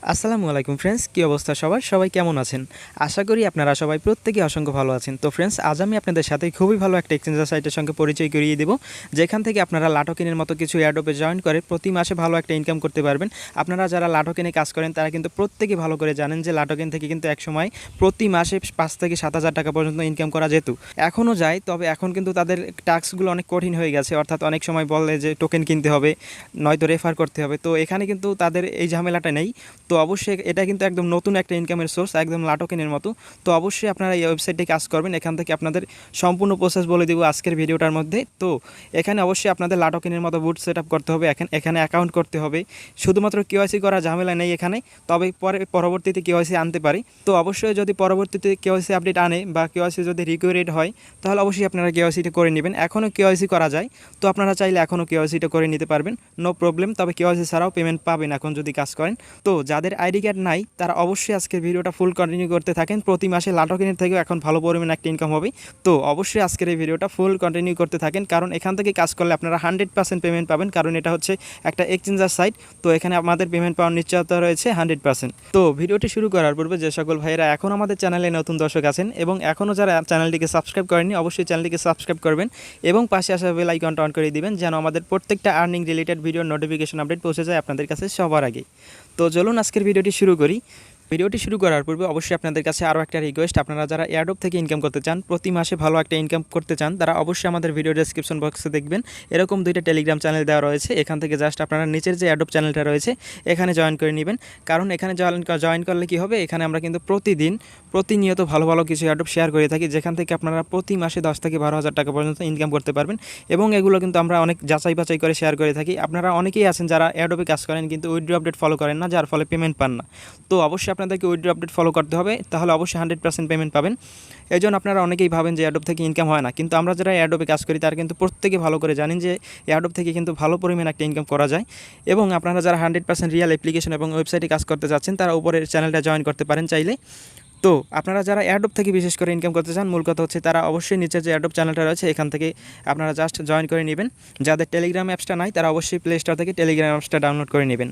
আসসালামু আলাইকুম ফ্রেন্ডস, কী অবস্থা সবার? সবাই কেমন আছেন? আশা করি আপনারা সবাই প্রত্যেকেই অসংখ্য ভালো আছেন। তো ফ্রেন্ডস, আজ আমি আপনাদের সাথে খুবই ভালো একটা এক্সচেঞ্জার সাইটের সঙ্গে পরিচয় করিয়ে দেবো, যেখান থেকে আপনারা লাটোকিনের মতো কিছু এয়ারড্রপে জয়েন করে প্রতি মাসে ভালো একটা ইনকাম করতে পারবেন। আপনারা যারা লাটোকিনে কাজ করেন তারা কিন্তু প্রত্যেকেই ভালো করে জানেন যে লাটোকিন থেকে কিন্তু একসময় প্রতি মাসে 5 থেকে 7,000 টাকা পর্যন্ত ইনকাম করা যেত। এখনও যায়, তবে এখন কিন্তু তাদের টাস্কগুলো অনেক কঠিন হয়ে গেছে। অর্থাৎ অনেক সময় বলে যে টোকেন কিনতে হবে, নয়তো রেফার করতে হবে। তো এখানে কিন্তু তাদের এই ঝামেলাটা নেই। তো অবশ্যই এটা কিন্তু একদম নতুন একটা ইনকামের সোর্স, একদম লাটোকেনের মতো। তো অবশ্যই আপনারা এই ওয়েবসাইটে কাজ করবেন। এখান থেকে আপনাদের সম্পূর্ণ প্রসেস বলে দেবো আজকের ভিডিওটার মধ্যে। তো এখানে অবশ্যই আপনাদের লাটোকেনের মতো বুট সেট আপ করতে হবে, এখানে অ্যাকাউন্ট করতে হবে। শুধুমাত্র কেওয়াইসি করা ঝামেলা নেই এখানে, তবে পরবর্তীতে কেওয়াইসি আনতে পারি। তো অবশ্যই যদি পরবর্তীতে কেওয়াইসি আপডেট আনে বা কেওয়াইসি যদি রিকোয়ার্ড হয়, তাহলে অবশ্যই আপনারা কেওয়াইসিটা করে নেবেন। এখনও কেওয়াইসি করা যায়, তো আপনারা চাইলে এখনও কেওয়াইসিটা করে নিতে পারবেন, নো প্রবলেম। তবে কেওয়াইসি ছাড়াও পেমেন্ট পাবেন এখন যদি কাজ করেন। তো যাদের আইডি কার্ড নাই তারা অবশ্যই আজকের ভিডিওটা ফুল কন্টিনিউ করতে থাকেন। প্রতি মাসে লাটোকিনের থেকেও এখন ভালো পরিমাণে একটা ইনকাম হবে। তো অবশ্যই আজকের এই ভিডিওটা ফুল কন্টিনিউ করতে থাকেন, কারণ এখান থেকে কাজ করলে আপনারা 100% পেমেন্ট পাবেন, কারণ এটা হচ্ছে একটা এক্সচেঞ্জার সাইট। তো এখানে আমাদের পেমেন্ট পাওয়ার নিশ্চয়তা রয়েছে 100%। তো ভিডিওটি শুরু করার পূর্বে যে সকল ভাইয়েরা এখন আমাদের চ্যানেলে নতুন দর্শক আছেন এবং এখনও যারা চ্যানেলটিকে সাবস্ক্রাইব করেননি, অবশ্যই চ্যানেলটিকে সাবস্ক্রাইব করবেন এবং পাশে আসা বেল আইকনটা অন করে দিবেন, যেন আমাদের প্রত্যেকটা আর্নিং রিলেটেড ভিডিওর নোটিফিকেশন আপডেট পৌঁছে যায় আপনাদের কাছে সবার আগে। তো চলুন আজকের ভিডিওটি শুরু করি। ভিডিওটি শুরু করার পূর্বে অবশ্যই আপনাদের কাছে আরও একটা রিকোয়েস্ট, আপনারা যারা এয়ারড্রপ থেকে ইনকাম করতে চান, প্রতি মাসে ভালো একটা ইনকাম করতে চান, তারা অবশ্যই আমাদের ভিডিও ডেসক্রিপশন বক্সে দেখবেন এরকম 2টা টেলিগ্রাম চ্যানেল দেওয়া রয়েছে। এখান থেকে জাস্ট আপনারা নিচের যে এয়ারড্রপ চ্যানেলটা রয়েছে এখানে জয়েন করে নেবেন, কারণ এখানে জয়েন করলে কি হবে, এখানে আমরা কিন্তু প্রতিনিয়ত ভালো ভালো কিছু এয়ারড্রপ শেয়ার করে থাকি, যেখান থেকে আপনারা প্রতি মাসে 10 থেকে 12,000 টাকা পর্যন্ত ইনকাম করতে পারবেন। এবং এগুলো কিন্তু আমরা অনেক যাচাই বাছাই করে শেয়ার করে থাকি। আপনারা অনেকেই আছেন যারা এয়ারড্রপে কাজ করেন কিন্তু উইথড্র আপডেট ফলো করেন না, যার ফলে পেমেন্ট পান না। তো অবশ্যই আপনাদেরকে উইথড্র আপডেট ফলো করতে হবে, তাহলে অবশ্যই 100% পেমেন্ট পাবেন। এই জন্য আপনারা অনেকেই ভাবেন যে এয়ারড্রপ থেকে ইনকাম হয় না, কিন্তু আমরা যারা এয়ারড্রপে কাজ করি তারা কিন্তু প্রত্যেকে ভালো করে জানেন যে এয়ারড্রপ থেকে কিন্তু ভালো পরিমাণে একটা ইনকাম করা যায়। এবং আপনারা যারা 100% রিয়েল অ্যাপ্লিকেশন এবং ওয়েবসাইটে কাজ করতে যাচ্ছেন, তারা উপরের চ্যানেলটা জয়েন করতে পারেন চাইলে। তো আপনারা যারা এয়ারড্রপ থেকে বিশেষ করে ইনকাম করতে চান, মূল কথা হচ্ছে তারা অবশ্যই নিচের যে এয়ারড্রপ চ্যানেলটা রয়েছে এখান থেকে আপনারা জাস্ট জয়েন করে নেবেন। যাদের টেলিগ্রাম অ্যাপসটা নাই তারা অবশ্যই প্লে স্টোর থেকে টেলিগ্রাম অ্যাপসটা ডাউনলোড করে নেবেন।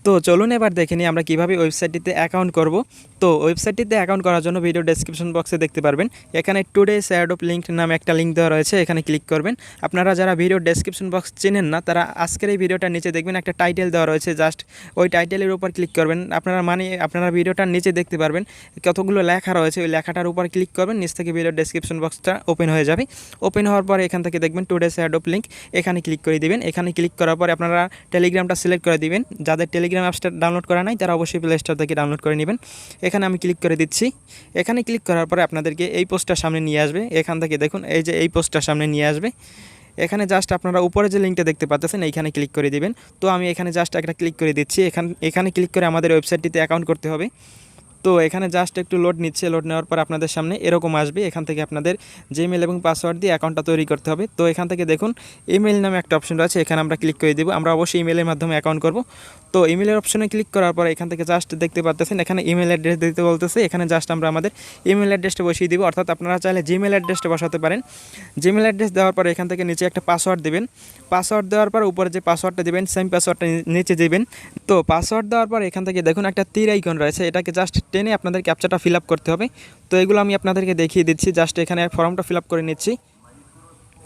তো চলুন এবার দেখে নিই আমরা কীভাবে ওয়েবসাইটটিতে অ্যাকাউন্ট করব। তো ওয়েবসাইটটিতে অ্যাকাউন্ট করার জন্য ভিডিও ডেসক্রিপশন বক্সে দেখতে পারবেন এখানে টুডেস এয়ারড্রপ লিঙ্ক নামে একটা লিঙ্ক দেওয়া রয়েছে, এখানে ক্লিক করবেন। আপনারা যারা ভিডিও ডেসক্রিপশন বক্স চেনেন না, তারা আজকের এই ভিডিওটার নিচে দেখবেন একটা টাইটেল দেওয়া রয়েছে, জাস্ট ওই টাইটেলের উপর ক্লিক করবেন। আপনারা ভিডিওটার নিচে দেখতে পারবেন কতগুলো লেখা রয়েছে, ওই লেখাটার উপর ক্লিক করবেন, নিচ থেকে ভিডিও ডেসক্রিপশন বক্সটা ওপেন হয়ে যাবে। ওপেন হওয়ার পরে এখান থেকে দেখবেন টুডেস এয়ারড্রপ লিঙ্ক, এখানে ক্লিক করে দিবেন। এখানে ক্লিক করার পরে আপনারা টেলিগ্রামটা সিলেক্ট করে দিবেন। যাদের টেলিগ্রাম অ্যাপসটা ডাউনলোড করা নাই তারা অবশ্যই প্লে স্টোর থেকে ডাউনলোড করে নেবেন। এখানে আমি ক্লিক করে দিচ্ছি। এখানে ক্লিক করার পরে আপনাদেরকে এই পোস্টটার সামনে নিয়ে আসবে। এখান থেকে দেখুন এই যে এই পোস্টটার সামনে নিয়ে আসবে। এখানে জাস্ট আপনারা উপরে যে লিঙ্কটা দেখতে পাচ্ছেন এইখানে ক্লিক করে দিবেন। তো আমি এখানে জাস্ট একটা ক্লিক করে দিচ্ছি। এখানে ক্লিক করে আমাদের ওয়েবসাইটটিতে অ্যাকাউন্ট করতে হবে। তো এখানে জাস্ট একটু লোড নিচ্ছে, লোড নেওয়ার পর আপনাদের সামনে এরকম আসবে। এখান থেকে আপনাদের জিমেল এবং পাসওয়ার্ড দিয়ে অ্যাকাউন্টটা তৈরি করতে হবে। তো এখান থেকে দেখুন ইমেল নামে একটা অপশন রয়েছে, এখানে আমরা ক্লিক করে দেব। আমরা অবশ্যই ইমেলের মাধ্যমে অ্যাকাউন্ট করব। তো ইমেলের অপশনে ক্লিক করার পর এখান থেকে জাস্ট দেখতে পাচ্ছেন এখানে ইমেল অ্যাড্রেস দিতে বলতেছে। এখানে জাস্ট আমরা আমাদের ইমেল অ্যাড্রেসটা বসিয়ে দিব, অর্থাৎ আপনারা চাইলে জিমেল অ্যাড্রেসটা বসাতে পারেন। জিমেল অ্যাড্রেস দেওয়ার পর এখান থেকে নিচে একটা পাসওয়ার্ড দেবেন। পাসওয়ার্ড দেওয়ার পর উপরে যে পাসওয়ার্ডটা দেবেন সেম পাসওয়ার্ডটা নিচে দেবেন। তো পাসওয়ার্ড দেওয়ার পর এখান থেকে দেখুন একটা তীর আইকন রয়েছে, এটাকে জাস্ট টেনে আপনাদের ক্যাপচাটা ফিল আপ করতে হবে। তো এগুলো আমি আপনাদেরকে দেখিয়ে দিচ্ছি, জাস্ট এখানে ফর্মটা ফিল আপ করে নিচ্ছি।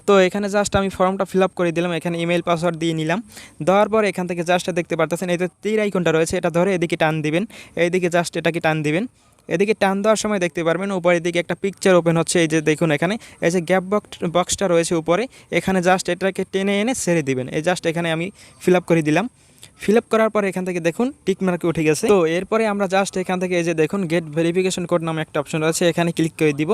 তো এখানে জাস্ট আমি ফর্মটা ফিল আপ করে দিলাম, এখানে ইমেল পাসওয়ার্ড দিয়ে নিলাম। দেওয়ার পর এখান থেকে জাস্ট দেখতে পারতেছেন এই যে তীর আইকনটা রয়েছে, এটা ধরে এদিকে টান দিবেন, এইদিকে জাস্ট এটাকে টান দিবেন। এদিকে টান দেওয়ার সময় দেখতে পারবেন উপরের দিকে একটা পিকচার ওপেন হচ্ছে। এই যে দেখুন এখানে এই যে গ্যাপ বক্সটা রয়েছে উপরে, এখানে জাস্ট এটাকে টেনে এনে ছেড়ে দিবেন। এই জাস্ট এখানে আমি ফিল আপ করে দিলাম। ফিল আপ করার পর এখান থেকে দেখুন টিক মার্ক উঠে গেছে। তো এরপরে আমরা জাস্ট এখান থেকে এই যে দেখুন গেট ভেরিফিকেশন কোড নামে একটা অপশন রয়েছে, এখানে ক্লিক করে দিব।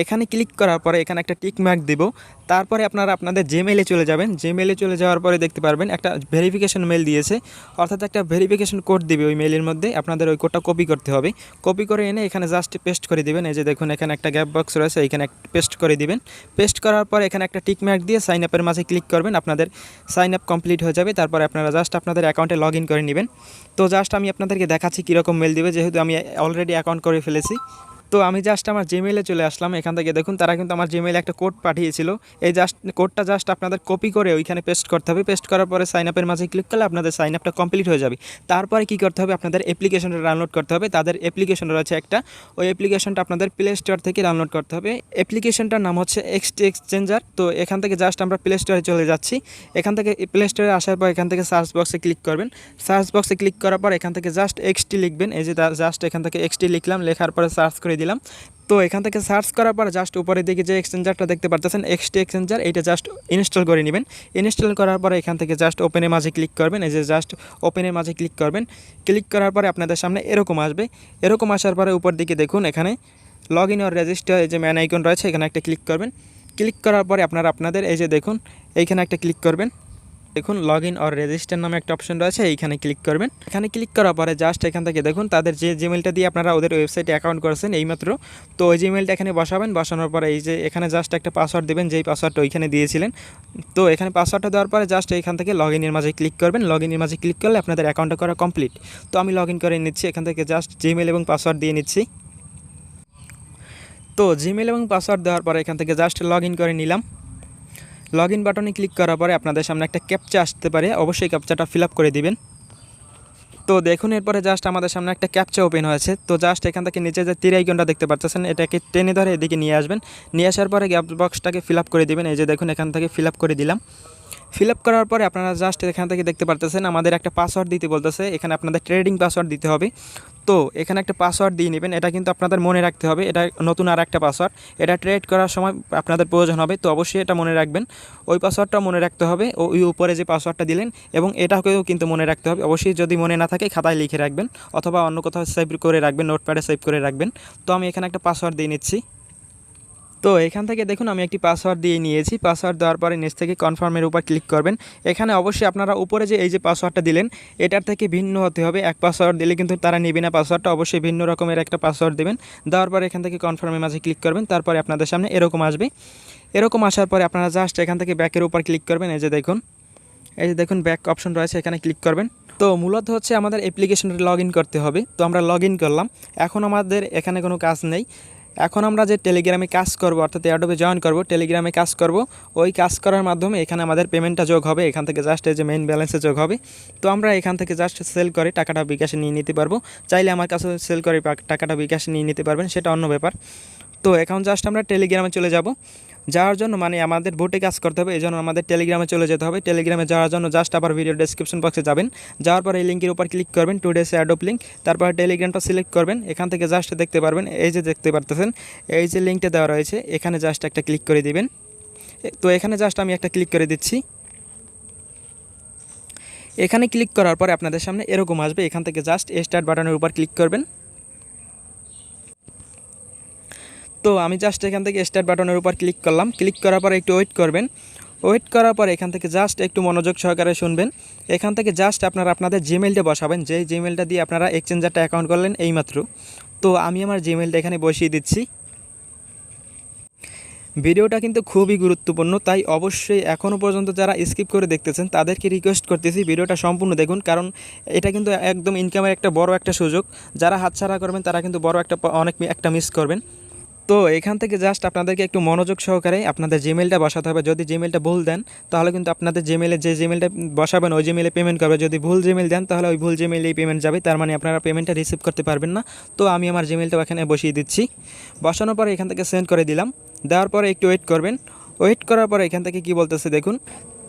এখানে ক্লিক করার পরে এখানে একটা টিক মার্ক দিব। তারপরে আপনারা আপনাদের জিমেইলে চলে যাবেন। জিমেইলে চলে যাওয়ার পরে দেখতে পারবেন একটা ভেরিফিকেশন মেল দিয়েছে, অর্থাৎ একটা ভেরিফিকেশন কোড দিবে ওই মেইলের মধ্যে। আপনাদের ওই কোডটা কপি করতে হবে। কপি করে এনে এখানে জাস্ট পেস্ট করে দিবেন। এই যে দেখুন এখানে একটা গ্যাপ বক্স রয়েছে, এখানে পেস্ট করে দিবেন। পেস্ট করার পর এখানে একটা টিক মার্ক দিয়ে সাইন আপের মাঝে ক্লিক করবেন, আপনাদের সাইন আপ কমপ্লিট হয়ে যাবে। তারপরে আপনারা জাস্ট আপনাদের অ্যাকাউন্টে লগ ইন করে নেবেন। তো জাস্ট আমি আপনাদেরকে দেখাচ্ছি কীরকম মেল দিবে, যেহেতু আমি অলরেডি অ্যাকাউন্ট করে ফেলেছি। তো আমি জাস্ট আমার জিমেইলে চলে আসলাম। এখান থেকে দেখুন তারা কিন্তু আমার জিমেইলে একটা কোড পাঠিয়েছিল। এই কোডটা জাস্ট আপনাদের কপি করে ওইখানে পেস্ট করতে হবে। পেস্ট করার পরে সাইন আপের মাঝে ক্লিক করলে আপনাদের সাইন আপটা কমপ্লিট হয়ে যাবে। তারপরে কী করতে হবে, আপনাদের অ্যাপ্লিকেশনটা ডাউনলোড করতে হবে। তাদের অ্যাপ্লিকেশন রয়েছে একটা, ওই অ্যাপ্লিকেশনটা আপনাদের প্লে স্টোর থেকে ডাউনলোড করতে হবে। অ্যাপ্লিকেশনটার নাম হচ্ছে এক্সচেঞ্জার। তো এখান থেকে জাস্ট আমরা প্লে স্টোরে চলে যাচ্ছি। এখান থেকে প্লে স্টোরে আসার পর এখান থেকে সার্চ বক্সে ক্লিক করবেন। সার্চ বক্সে ক্লিক করার পর এখান থেকে জাস্ট এক্সটি লিখবেন। এই যে জাস্ট এখান থেকে এক্সটি লিখলাম, লেখার পরে সার্চ করে দিলাম। তো এখান থেকে সার্চ করার পর জাস্ট উপরের দিকে যে এক্সচেঞ্জারটা দেখতে পারতেছেন এক্সটি এক্সচেঞ্জার, এইটা জাস্ট ইনস্টল করে নেবেন। ইনস্টল করার পরে এখান থেকে জাস্ট ওপেনের মাঝে ক্লিক করবেন। এই যে জাস্ট ওপেনের মাঝে ক্লিক করবেন। ক্লিক করার পরে আপনাদের সামনে এরকম আসবে। এরকম আসার পরে উপর দিকে দেখুন এখানে লগ ইন অর রেজিস্টার এই যে ম্যান আইকন রয়েছে, এখানে একটা ক্লিক করবেন। ক্লিক করার পরে আপনাদের এই যে দেখুন এইখানে একটা ক্লিক করবেন। দেখুন লগ ইন অর রেজিস্টার নামে একটা অপশন রয়েছে, এইখানে ক্লিক করবেন। এখানে ক্লিক করার পরে জাস্ট এখান থেকে দেখুন তাদের যে জিমেলটা দিয়ে আপনারা ওদের ওয়েবসাইটে অ্যাকাউন্ট করেছেন এইমাত্র, তো ওই জিমেলটা এখানে বসাবেন। বসানোর পরে এই যে এখানে জাস্ট একটা পাসওয়ার্ড দেবেন, যেই পাসওয়ার্ডটা ওইখানে দিয়েছিলেন। তো এখানে পাসওয়ার্ডটা দেওয়ার পরে জাস্ট এখান থেকে লগ ইনের মাঝে ক্লিক করবেন। লগ ইনের মাঝে ক্লিক করলে আপনাদের অ্যাকাউন্টটা করা কমপ্লিট। তো আমি লগ ইন করে নিচ্ছি, এখান থেকে জাস্ট জিমেল এবং পাসওয়ার্ড দিয়ে নিচ্ছি। তো জিমেল এবং পাসওয়ার্ড দেওয়ার পরে এখান থেকে জাস্ট লগ ইন করে নিলাম। লগ ইন বাটনে ক্লিক করার পরে আপনাদের সামনে একটা ক্যাপচা আসতে পারে, অবশ্যই ক্যাপচাটা ফিল আপ করে দিবেন। তো দেখুন এরপরে জাস্ট আমাদের সামনে একটা ক্যাপচা ওপেন হয়েছে। তো জাস্ট এখান থেকে নিচে যে তীর আইকনটা দেখতে পাচ্ছেন এটাকে টেনে ধরে এদিকে নিয়ে আসবেন। নিয়ে আসার পরে গ্যাপ বক্সটাকে ফিল আপ করে দিবেন। এই যে দেখুন এখান থেকে ফিল আপ করে দিলাম। ফিল আপ করার পরে আপনারা জাস্ট এখান থেকে দেখতে পারতেছেন আমাদের একটা পাসওয়ার্ড দিতে বলতেছে। এখানে আপনাদের ট্রেডিং পাসওয়ার্ড দিতে হবে। তো এখানে একটা পাসওয়ার্ড দিয়ে নেবেন, এটা কিন্তু আপনাদের মনে রাখতে হবে। এটা নতুন আর একটা পাসওয়ার্ড, এটা ট্রেড করার সময় আপনাদের প্রয়োজন হবে। তো অবশ্যই এটা মনে রাখবেন, ওই পাসওয়ার্ডটাও মনে রাখতে হবে, ওই উপরে যে পাসওয়ার্ডটা দিলেন এবং এটাকেও কিন্তু মনে রাখতে হবে। অবশ্যই যদি মনে না থাকে খাতায় লিখে রাখবেন অথবা অন্য কোথাও সেভ করে রাখবেন, নোটপ্যাডে সেভ করে রাখবেন। তো আমি এখানে একটা পাসওয়ার্ড দিয়ে নিচ্ছি। তো এখান থেকে দেখুন আমি একটি পাসওয়ার্ড দিয়ে নিয়েছি। পাসওয়ার্ড দেওয়ার পরে নিচ থেকে কনফার্মের উপর ক্লিক করবেন। এখানে অবশ্যই আপনারা উপরে যে এই যে পাসওয়ার্ডটা দিলেন এটার থেকে ভিন্ন হতে হবে। এক পাসওয়ার্ড দিলে কিন্তু তারা নেবে না পাসওয়ার্ডটা, অবশ্যই ভিন্ন রকমের একটা পাসওয়ার্ড দেবেন। দেওয়ার পরে এখান থেকে কনফার্মের মাঝে ক্লিক করবেন। তারপরে আপনাদের সামনে এরকম আসবে। এরকম আসার পরে আপনারা জাস্ট এখান থেকে ব্যাকের উপর ক্লিক করবেন। এই যে দেখুন ব্যাক অপশন রয়েছে, এখানে ক্লিক করবেন। তো মূলত হচ্ছে আমাদের অ্যাপ্লিকেশনটা লগ ইন করতে হবে। তো আমরা লগ ইন করলাম, এখন আমাদের এখানে কোনো কাজ নেই। এখন আমরা যে টেলিগ্রামে কাজ করব অর্থাৎ এয়ারড্রপে জয়েন করব, টেলিগ্রামে কাজ করব, ওই কাজ করার মাধ্যমে এখানে আমাদের পেমেন্টটা যোগ হবে। এখান থেকে জাস্ট এই যে মেইন ব্যালেন্সে যোগ হবে। তো আমরা এখান থেকে জাস্ট সেল করে টাকাটা বিকাশে নিয়ে নিতে পারবো। চাইলে আমার কাছে সেল করে টাকাটা বিকাশে নিয়ে নিতে পারবেন, সেটা অন্য ব্যাপার। তো এখন জাস্ট আমরা টেলিগ্রামে চলে যাব। যাওয়ার জন্য মানে আমাদের বোটে কাজ করতে হবে, এই জন্য আমাদের টেলিগ্রামে চলে যেতে হবে। টেলিগ্রামে যাওয়ার জন্য জাস্ট আবার ভিডিও ডেসক্রিপশন বক্সে যাবেন। যাওয়ার পর এই লিঙ্কের উপর ক্লিক করবেন, 2 days এয়ারড্রপ লিঙ্ক। তারপর টেলিগ্রামটা সিলেক্ট করবেন। এখান থেকে জাস্ট দেখতে পারবেন এই যে দেখতে পারতেছেন এই যে লিঙ্কটা দেওয়া রয়েছে, এখানে জাস্ট একটা ক্লিক করে দিবেন। তো এখানে জাস্ট আমি একটা ক্লিক করে দিচ্ছি। এখানে ক্লিক করার পরে আপনাদের সামনে এরকম আসবে। এখান থেকে জাস্ট স্টার্ট বাটনের উপর ক্লিক করবেন। তো আমি জাস্ট এখান থেকে স্টার্ট বাটনের উপর ক্লিক করলাম। ক্লিক করার পরে একটু ওয়েট করবেন। ওয়েট করার পরে এখান থেকে জাস্ট একটু মনোযোগ সহকারে শুনবেন। এখান থেকে জাস্ট আপনারা আপনাদের জিমেলটা বসাবেন, যে জিমেলটা দিয়ে আপনারা এক্সচেঞ্জারটা অ্যাকাউন্ট করলেন এইমাত্র। তো আমি আমার জিমেলটা এখানে বসিয়ে দিচ্ছি। ভিডিওটা কিন্তু খুবই গুরুত্বপূর্ণ, তাই অবশ্যই এখনও পর্যন্ত যারা স্কিপ করে দেখতেছেন তাদেরকে রিকোয়েস্ট করতেছি ভিডিওটা সম্পূর্ণ দেখুন, কারণ এটা কিন্তু একদম ইনকামের একটা বড় একটা সুযোগ। যারা হাতছাড়া করবেন তারা কিন্তু বড় অনেক একটা মিস করবেন। তো এখান থেকে জাস্ট আপনাদেরকে একটু মনোযোগ সহকারে আপনাদের জিমেলটা বসাতে হবে। যদি জিমেলটা ভুল দেন তাহলে কিন্তু আপনাদের জিমেলে যে জিমেলটা বসাবেন ওই জিমেলে পেমেন্ট করবে। যদি ভুল জিমেল দেন তাহলে ওই ভুল জিমেলেই পেমেন্ট যাবে, তার মানে আপনারা পেমেন্টটা রিসিভ করতে পারবেন না। তো আমি আমার জিমেলটা এখানে বসিয়ে দিচ্ছি। বসানোর পরে এখান থেকে সেন্ড করে দিলাম। দেওয়ার পরে একটু ওয়েট করবেন। ওয়েট করার পরে এখান থেকে কি বলতেছে দেখুন।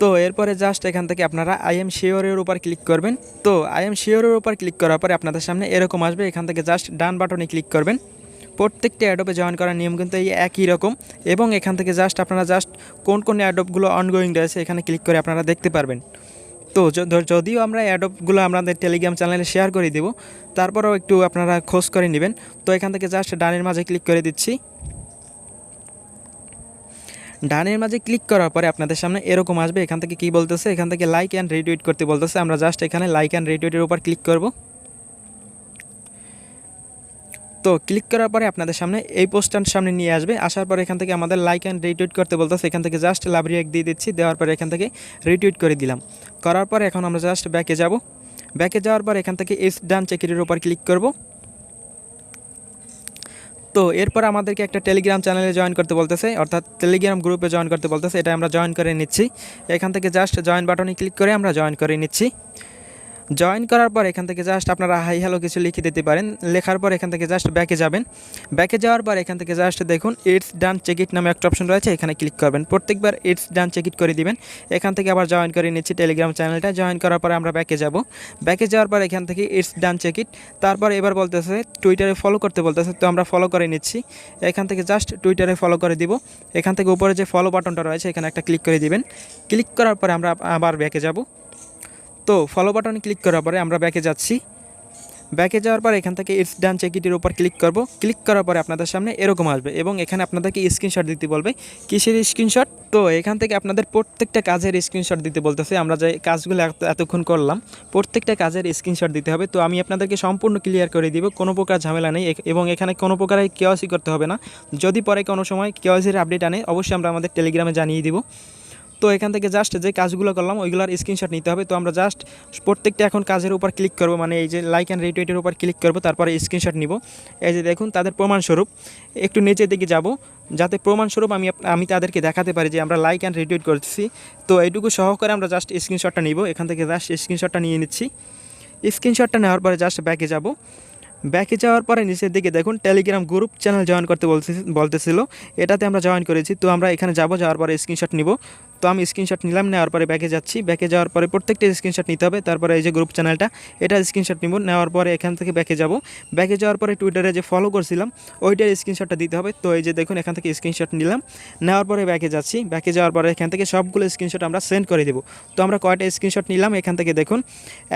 তো এরপরে জাস্ট এখান থেকে আপনারা আই এম শিওরের উপর ক্লিক করবেন। তো আই এম শিওরের উপর ক্লিক করার পরে আপনাদের সামনে এরকম আসবে। এখান থেকে জাস্ট ডান বাটনে ক্লিক করবেন। প্রত্যেকটা অ্যাডোপে জয়েন করার নিয়ম কিন্তু এই একই রকম, এবং এখান থেকে জাস্ট আপনারা জাস্ট কোন কোন অ্যাডোপগুলো অনগোয়িং রয়েছে এখানে ক্লিক করে আপনারা দেখতে পারবেন। তো যদিও আমরা অ্যাডোপগুলো আমাদের টেলিগ্রাম চ্যানেলে শেয়ার করে দেব, তারপরেও একটু আপনারা খোঁজ করে নেবেন। তো এখান থেকে জাস্ট ডানের মাঝে ক্লিক করে দিচ্ছি। ডানের মাঝে ক্লিক করার পরে আপনাদের সামনে এরকম আসবে। এখান থেকে কি বলতেছে, এখান থেকে লাইক অ্যান্ড রিটুইট করতে বলতেছে। আমরা জাস্ট এখানে লাইক অ্যান্ড রিটুইটের উপর ক্লিক করব। তো ক্লিক করার পরে আপনাদের সামনে এই পোস্টার সামনে নিয়ে আসবে। আসার পরে এখান থেকে আমাদের লাইক অ্যান্ড রিটুইট করতে বলতেছে। এখান থেকে জাস্ট লাভ রিঅ্যাক্ট দিয়ে দিচ্ছি। দেওয়ার পরে এখান থেকে রিটুইট করে দিলাম। করার পরে এখন আমরা জাস্ট ব্যাকে যাব। ব্যাকে যাওয়ার পর এখান থেকে ইস ডান চেকের উপর ক্লিক করব। তো এরপর আমাদেরকে একটা টেলিগ্রাম চ্যানেলে জয়েন করতে বলতেছে, অর্থাৎ টেলিগ্রাম গ্রুপে জয়েন করতে বলতেছে। এটা আমরা জয়েন করে নিচ্ছি। এখান থেকে জাস্ট জয়েন বাটনে ক্লিক করে আমরা জয়েন করে নিচ্ছি। জয়েন করার পর এখান থেকে জাস্ট আপনারা হাই হ্যালো কিছু লিখে দিতে পারেন। লেখার পর এখান থেকে জাস্ট ব্যাকে যাবেন। ব্যাকে যাওয়ার পর এখান থেকে জাস্ট দেখুন ইটস ডান চেক ইট নামে একটা অপশন রয়েছে, এখানে ক্লিক করবেন। প্রত্যেকবার ইটস ডান চেক ইট করে দিবেন। এখান থেকে আবার জয়েন করে নিচ্ছি টেলিগ্রাম চ্যানেলটা। জয়েন করার পরে আমরা ব্যাকে যাব। ব্যাকে যাওয়ার পর এখান থেকে ইটস ডান চেক ইট। তারপর এবার বলতেছে টুইটারে ফলো করতে বলতেছে, তো আমরা ফলো করে নিচ্ছি। এখান থেকে জাস্ট টুইটারে ফলো করে দিব। এখান থেকে উপরে যে ফলো বাটনটা রয়েছে এখানে একটা ক্লিক করে দিবেন। ক্লিক করার পরে আমরা আবার ব্যাকে যাব। তো ফলো বাটনে ক্লিক করার পরে আমরা ব্যাকে যাচ্ছি। ব্যাকে যাওয়ার পর এখান থেকে ইটস ডান চেক ইটের উপর ক্লিক করব। ক্লিক করার পরে আপনাদের সামনে এরকম আসবে এবং এখানে আপনাদেরকে স্ক্রিনশট দিতে বলবে। কিসের স্ক্রিনশট? তো এখান থেকে আপনাদের প্রত্যেকটা কাজের স্ক্রিনশট দিতে বলতেছে। আমরা যে কাজগুলো এতক্ষণ করলাম প্রত্যেকটা কাজের স্ক্রিনশট দিতে হবে। তো আমি আপনাদেরকে সম্পূর্ণ ক্লিয়ার করে দিব, কোনো প্রকার ঝামেলা নেই এবং এখানে কোনো প্রকার কেওয়াইসি করতে হবে না। যদি পরে কোনো সময় কেওয়াইসির আপডেট আনে অবশ্যই আমরা আমাদের টেলিগ্রামে জানিয়ে দিব। তো এখান থেকে জাস্ট যে কাজগুলো করলাম ওইগুলোর স্ক্রিনশট নিতে হবে। তো আমরা জাস্ট প্রত্যেকটা এখন কাজের উপর ক্লিক করব, মানে এই যে লাইক অ্যান্ড রিটুইটের উপর ক্লিক করব, তারপরে স্ক্রিনশট নিব। এই যে দেখুন তাদের প্রমাণস্বরূপ একটু নিচের দিকে যাব, যাতে প্রমাণস্বরূপ আমি তাদেরকে দেখাতে পারি যে আমরা লাইক অ্যান্ড রিটুইট করছি। তো এইটুকু সহকারে আমরা জাস্ট স্ক্রিনশটটা নিব। এখান থেকে জাস্ট স্ক্রিনশটটা নিয়ে নিচ্ছি। স্ক্রিনশটটা নেওয়ার পরে জাস্ট ব্যাকে যাব। ব্যাকে যাওয়ার পরে নিচের দিকে দেখুন টেলিগ্রাম গ্রুপ চ্যানেল জয়েন করতে বলতেছিল, এটাতে আমরা জয়েন করেছি। তো আমরা এখানে যাব, যাওয়ার পরে স্ক্রিনশট নিব। তো আমি স্ক্রিনশট নিলাম, নেওয়ার পরে ব্যাকে যাচ্ছি। ব্যাকে যাওয়ার পরে প্রত্যেকটা স্ক্রিনশট নিতে হবে। তারপরে এই যে গ্রুপ চ্যানেলটা এটা স্ক্রিনশট নিব। নেওয়ার পরে এখান থেকে ব্যাকে যাব। ব্যাকে যাওয়ার পরে টুইটারে যে ফলো করছিলাম ওইটার স্ক্রিনশটটা দিতে হবে। তো এই যে দেখুন এখান থেকে স্ক্রিনশট নিলাম। নেওয়ার পরে ব্যাকে যাচ্ছি। ব্যাকে যাওয়ার পরে এখান থেকে সবগুলো স্ক্রিনশট আমরা সেন্ড করে দেবো। তো আমরা কয়টা স্ক্রিনশট নিলাম এখান থেকে দেখুন,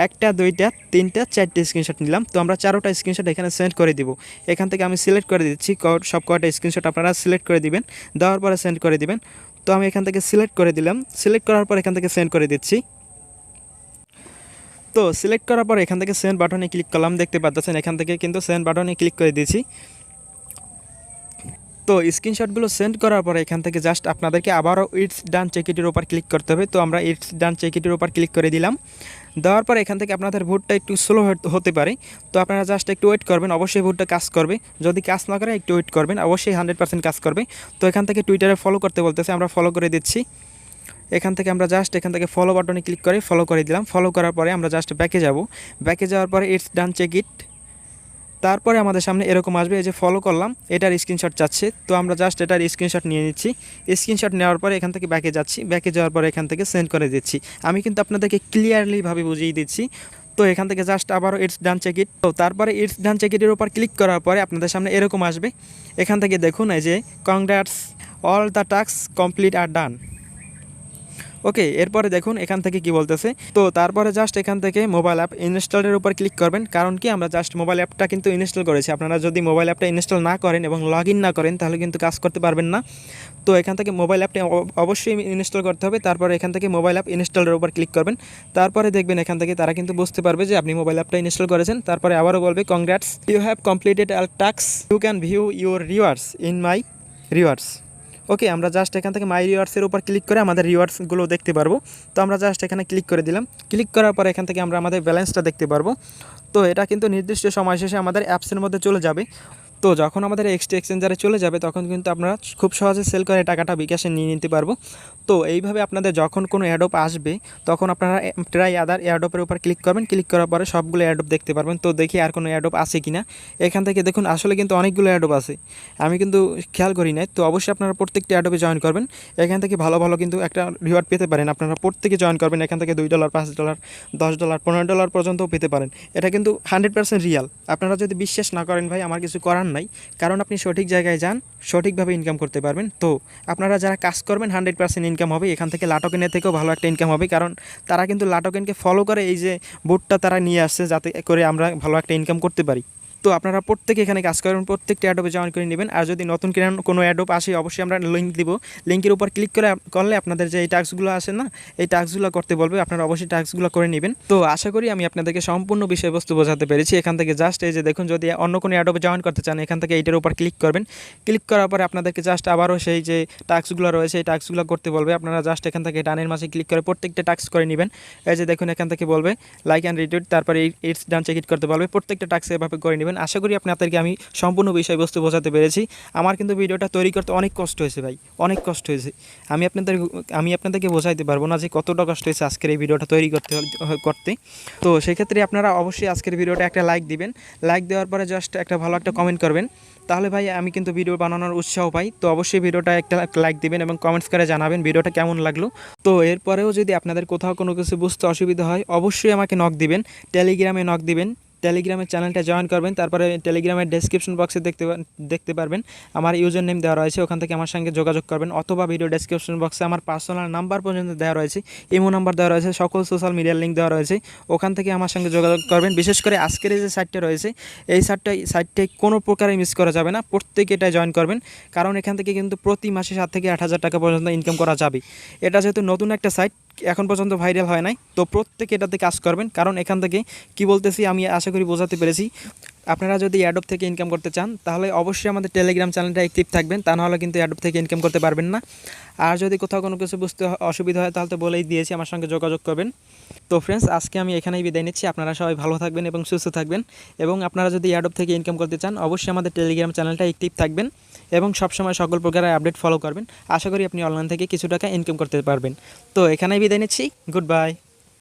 একটা, দুইটা, তিনটা, চারটে স্ক্রিনশট নিলাম। তো আমরা 4টা স্ক্রিনশট এখানে সেন্ড করে দিব। এখান থেকে আমি সিলেক্ট করে দিচ্ছি সব কয়টা স্ক্রিনশট আপনারা সিলেক্ট করে দিবেন। দেওয়ার পরে সেন্ড করে দিবেন। তো আমি এখান থেকে সিলেক্ট করে দিলাম। সিলেক্ট করার পর এখান থেকে সেন্ড করে দিচ্ছি। তো সিলেক্ট করার পর এখান থেকে সেন্ড বাটনে ক্লিক করলাম, দেখতে পাচ্ছেন এখান থেকে কিন্তু সেন্ড বাটনে ক্লিক করে দিয়েছি। তো স্ক্রিনশটগুলো সেন্ড করার পরে এখান থেকে জাস্ট আপনাদেরকে আবারও ইটস ডান চেক ইটের উপর ক্লিক করতে হবে। তো আমরা ইটস ডান চেক ইটের উপর ক্লিক করে দিলাম। দেওয়ার পর এখান থেকে আপনাদের ভোটটা একটু স্লো হতে পারে, তো আপনারা জাস্ট একটু ওয়েট করবেন। অবশ্যই ভোটটা কাজ করবে, যদি কাজ না করে একটু ওয়েট করবেন, অবশ্যই 100% কাজ করবে। তো এখান থেকে টুইটারে ফলো করতে বলতেছে, আমরা ফলো করে দিচ্ছি। এখান থেকে আমরা জাস্ট এখান থেকে ফলো বাটনে ক্লিক করে ফলো করে দিলাম। ফলো করার পরে আমরা জাস্ট ব্যাকে যাব। ব্যাকে যাওয়ার পরে ইটস ডান চেক ইট, তারপরে আমাদের সামনে এরকম আসবে, এই যে ফলো করলাম এটার স্ক্রিনশট চাচ্ছে। তো আমরা জাস্ট এটার স্ক্রিনশট নিয়ে নিচ্ছি। স্ক্রিনশট নেওয়ার পরে এখান থেকে ব্যাকে যাচ্ছি। ব্যাকে যাওয়ার পরে এখান থেকে সেন্ড করে দিচ্ছি। আমি কিন্তু আপনাদেরকে ক্লিয়ারলিভাবে বুঝিয়ে দিচ্ছি। তো এখান থেকে জাস্ট আবারও ইটস ডান চেক ইট। তো তারপরে ইটস ডান চেক ইটের উপর ক্লিক করার পরে আপনাদের সামনে এরকম আসবে। এখান থেকে দেখুন এই যে congrats all the task complete আর ডান। ওকে, এরপরে দেখুন এখান থেকে কি বলতেছে। তো তারপরে জাস্ট এখান থেকে মোবাইল অ্যাপ ইনস্টলের উপর ক্লিক করবেন, কারণ কি আমরা জাস্ট মোবাইল অ্যাপটা কিন্তু ইনস্টল করেছি। আপনারা যদি মোবাইল অ্যাপটা ইনস্টল না করেন এবং লগ ইন না করেন তাহলে কিন্তু কাজ করতে পারবেন না। তো এখান থেকে মোবাইল অ্যাপটা অবশ্যই ইনস্টল করতে হবে। তারপরে এখান থেকে মোবাইল অ্যাপ ইনস্টলের উপর ক্লিক করবেন। তারপরে দেখবেন এখান থেকে তারা কিন্তু বুঝতে পারবে যে আপনি মোবাইল অ্যাপটা ইনস্টল করেছেন। তারপরে আবারও বলবে congrats you have completed all task, you can view your rewards in my rewards. Okay, আমরা জাস্ট এখান থেকে মাই রিওয়ার্ডসের উপর ক্লিক করে আমাদের রিওয়ার্ডসগুলো দেখতে পারবো। তো আমরা জাস্ট এখানে ক্লিক করে দিলাম। ক্লিক করার পর এখান থেকে আমরা আমাদের ব্যালেন্সটা দেখতে পারবো। তো এটা কিন্তু নির্দিষ্ট সময় শেষে আমাদের অ্যাপসের মধ্যে চলে যাবে। তো যখন আমাদের এক্সচেঞ্জারে চলে যাবে তখন কিন্তু আপনারা খুব সহজে সেল করে টাকাটা বিকাশে নিয়ে নিতে পারবো। তো এইভাবে আপনাদের যখন কোনো অ্যাডপ আসবে তখন আপনারা ট্রাই আদার অ্যাডপের উপর ক্লিক করবেন। ক্লিক করার পরে সবগুলো অ্যাডপ দেখতে পারবেন। তো দেখি আর কোনো অ্যাডপ আছে কিনা। এখান থেকে দেখুন আসলে কিন্তু অনেকগুলো অ্যাডপ আছে, আমি কিন্তু খেয়াল করি নাই। তো অবশ্যই আপনারা প্রত্যেকটি অ্যাডপে জয়েন করবেন। এখান থেকে ভালো ভালো কিন্তু একটা রিওয়ার্ড পেতে পারেন। আপনারা প্রত্যেকে জয়েন করবেন। এখান থেকে $2, $5, $10, $15 পর্যন্তও পেতে পারেন। এটা কিন্তু 100% রিয়াল। আপনারা যদি বিশ্বাস না করেন ভাই আমার কিছু করার নাই, কারণ আপনি সঠিক জায়গায় যান, সঠিকভাবে ইনকাম করতে পারবেন। তো আপনারা যারা কাজ করবেন 100% ইনকাম হবে। এখান থেকে লাটোকেনের থেকেও ভালো একটা ইনকাম হবে, কারণ তারা কিন্তু লাটোকেনকে ফলো করে এই যে বোর্ডটা তারা নিয়ে আসছে যাতে করে আমরা ভালো একটা ইনকাম করতে পারি। তো আপনারা প্রত্যেকে এখানে কাজ করবেন, প্রত্যেকটি অ্যাডপে জয়েন করে নেবেন। আর যদি নতুন কোনো অ্যাডপ আসে অবশ্যই আমরা লিঙ্ক দিব। লিঙ্কের উপর ক্লিক করলে আপনাদের যে এই টাস্কগুলো আসে না, এই টাস্কগুলো করতে বলবে, আপনারা অবশ্যই টাস্কগুলো করে নেবেন। তো আশা করি আমি আপনাদেরকে সম্পূর্ণ বিষয়বস্তু বোঝাতে পেরেছি। এখান থেকে জাস্ট এই যে দেখুন, যদি অন্য কোনো অ্যাডপে জয়েন করতে চান এখান থেকে এইটার উপর ক্লিক করবেন। ক্লিক করার পরে আপনাদেরকে জাস্ট আবারও সেই যে টাস্কগুলো রয়েছে এই টাস্কগুলো করতে বলবে। আপনারা জাস্ট এখান থেকে ডানের মাঝে ক্লিক করে প্রত্যেকটা টাস্ক করে নেবেন। এই যে দেখুন এখান থেকে বলবে লাইক অ্যান্ড রিটুইট, তারপরে ইটস ডান চেক ইট করতে বলবে। প্রত্যেকটা টাস্ক এভাবে করে নেবেন। করবেন। আশা করি আপনাদেরকে আমি সম্পূর্ণ বিষয়বস্তু বোঝাতে পেরেছি। আমার কিন্তু ভিডিওটা তৈরি করতে অনেক কষ্ট হয়েছে ভাই, অনেক কষ্ট হয়েছে। আমি আপনাদেরকে বোঝাইতে পারবো না যে কতটা কষ্ট হয়েছে আজকের এই ভিডিওটা তৈরি করতে। তো সেক্ষেত্রে আপনারা অবশ্যই আজকের ভিডিওটা একটা লাইক দিবেন। লাইক দেওয়ার পরে জাস্ট একটা ভালো একটা কমেন্ট করবেন, তাহলে ভাই আমি কিন্তু ভিডিও বানানোর উৎসাহ পাই। তো অবশ্যই ভিডিওটা একটা লাইক দিবেন এবং কমেন্টস করে জানাবেন ভিডিওটা কেমন লাগলো। তো এরপরেও যদি আপনাদের কোথাও কোনো কিছু বুঝতে অসুবিধা হয় অবশ্যই আমাকে নক দিবেন, টেলিগ্রামে নক দিবেন। টেলিগ্রামের চ্যানেলটা জয়েন করবেন, তারপরে টেলিগ্রামের ডেসক্রিপশন বক্সে দেখতে পারবেন আমার ইউজার নেম দেওয়া রয়েছে, ওখান থেকে আমার সঙ্গে যোগাযোগ করবেন। অথবা ভিডিও ডেসক্রিপশন বক্সে আমার পার্সোনাল নাম্বার পর্যন্ত দেওয়া রয়েছে, ইমো নাম্বার দেওয়া রয়েছে, সকল সোশ্যাল মিডিয়ার লিঙ্ক দেওয়া রয়েছে, ওখান থেকে আমার সঙ্গে যোগাযোগ করবেন। বিশেষ করে আজকের এই যে সাইটটা রয়েছে এই সাইটটাই কোনো প্রকারে মিস করা যাবে না, প্রত্যেকে এটা জয়েন করবেন। কারণ এখান থেকে কিন্তু প্রতি মাসে 7 থেকে 8 হাজার টাকা পর্যন্ত ইনকাম করা যাবে। এটা যেহেতু নতুন একটা সাইট, এখন পর্যন্ত ভাইরাল হয় নাই, তো প্রত্যেকে এটাতে কাজ করবেন। কারণ এখান থেকে কি বলতেছি আমি আশা করি বোঝাতে পেরেছি। আপনারা যদি অ্যাডোব থেকে ইনকাম করতে চান তাহলে অবশ্যই আমাদের টেলিগ্রাম চ্যানেলটা অ্যাক্টিভ থাকবেন, তা নাহলে কিন্তু অ্যাডোব থেকে ইনকাম করতে পারবেন না। আর যদি কোথাও কোনো কিছু বুঝতে অসুবিধা হয় তাহলে তো বলেই দিয়েছি, আমার সঙ্গে যোগাযোগ করবেন। তো ফ্রেন্ডস, আজকে আমি এখানেই বিদায় নিচ্ছি। আপনারা সবাই ভালো থাকবেন এবং সুস্থ থাকবেন। এবং আপনারা যদি অ্যাডোব থেকে ইনকাম করতে চান অবশ্যই আমাদের টেলিগ্রাম চ্যানেলটা অ্যাক্টিভ থাকবেন এবং সবসময় সকল প্রকারের আপডেট ফলো করবেন। আশা করি আপনি অনলাইন থেকে কিছু টাকা ইনকাম করতে পারবেন। তো এখানেই বিদায় নিচ্ছি, গুড বাই।